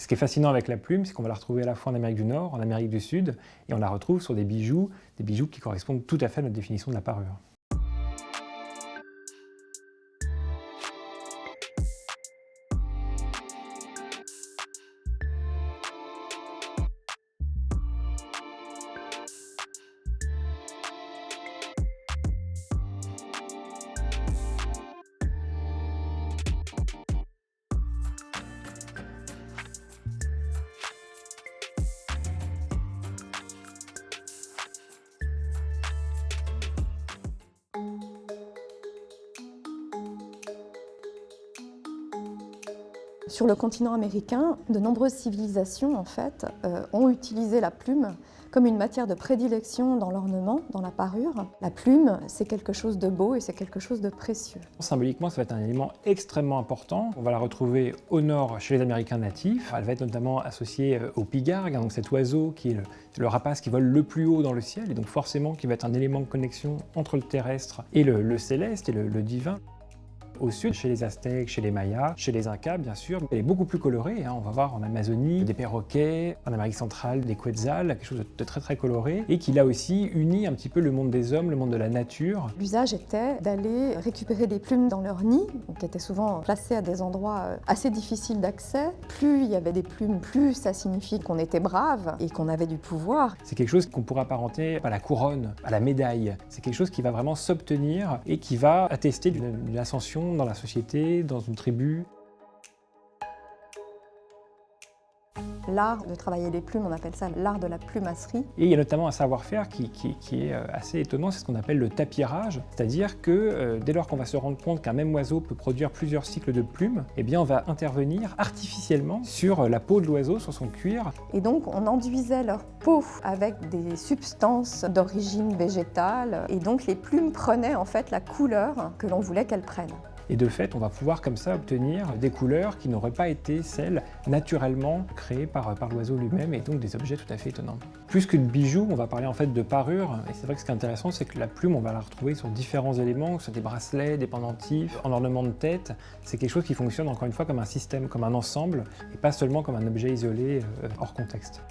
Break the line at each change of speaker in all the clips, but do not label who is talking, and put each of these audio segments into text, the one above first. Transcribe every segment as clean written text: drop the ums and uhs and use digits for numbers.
Ce qui est fascinant avec la plume, c'est qu'on va la retrouver à la fois en Amérique du Nord, en Amérique du Sud, et on la retrouve sur des bijoux qui correspondent tout à fait à notre définition de la parure.
Sur le continent américain, de nombreuses civilisations en fait, ont utilisé la plume comme une matière de prédilection dans l'ornement, dans la parure. La plume, c'est quelque chose de beau et c'est quelque chose de précieux.
Symboliquement, ça va être un élément extrêmement important. On va la retrouver au nord chez les Américains natifs. Elle va être notamment associée au pigargue, donc cet oiseau qui est le rapace qui vole le plus haut dans le ciel, et donc forcément qui va être un élément de connexion entre le terrestre et le céleste et le divin. Au sud, chez les Aztèques, chez les Mayas, chez les Incas, bien sûr, elle est beaucoup plus colorée. On va voir en Amazonie des perroquets, en Amérique centrale des quetzals, quelque chose de très très coloré, et qui là aussi unit un petit peu le monde des hommes, le monde de la nature.
L'usage était d'aller récupérer des plumes dans leur nid, qui étaient souvent placées à des endroits assez difficiles d'accès. Plus il y avait des plumes, plus ça signifiait qu'on était brave et qu'on avait du pouvoir.
C'est quelque chose qu'on pourrait apparenter à la couronne, à la médaille. C'est quelque chose qui va vraiment s'obtenir et qui va attester d'une ascension dans la société, dans une tribu.
L'art de travailler les plumes, on appelle ça l'art de la plumasserie.
Et il y a notamment un savoir-faire qui est assez étonnant, c'est ce qu'on appelle le tapirage. C'est-à-dire que dès lors qu'on va se rendre compte qu'un même oiseau peut produire plusieurs cycles de plumes, eh bien on va intervenir artificiellement sur la peau de l'oiseau, sur son cuir.
Et donc on enduisait leur peau avec des substances d'origine végétale. Et donc les plumes prenaient en fait la couleur que l'on voulait qu'elles prennent.
Et de fait, on va pouvoir comme ça obtenir des couleurs qui n'auraient pas été celles naturellement créées par l'oiseau lui-même, et donc des objets tout à fait étonnants. Plus que de bijoux, on va parler en fait de parure, et c'est vrai que ce qui est intéressant, c'est que la plume, on va la retrouver sur différents éléments, sur des bracelets, des pendentifs, en ornement de tête. C'est quelque chose qui fonctionne encore une fois comme un système, comme un ensemble, et pas seulement comme un objet isolé hors contexte.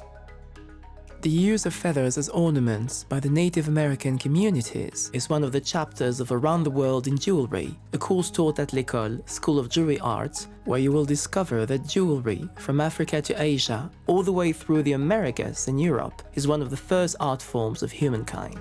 The use of feathers as ornaments by the Native American communities is one of the chapters of Around the World in Jewelry, a course taught at l'École, School of Jewelry Arts, where you will discover that jewelry, from Africa to Asia, all the way through the Americas and Europe, is one of the first art forms of humankind.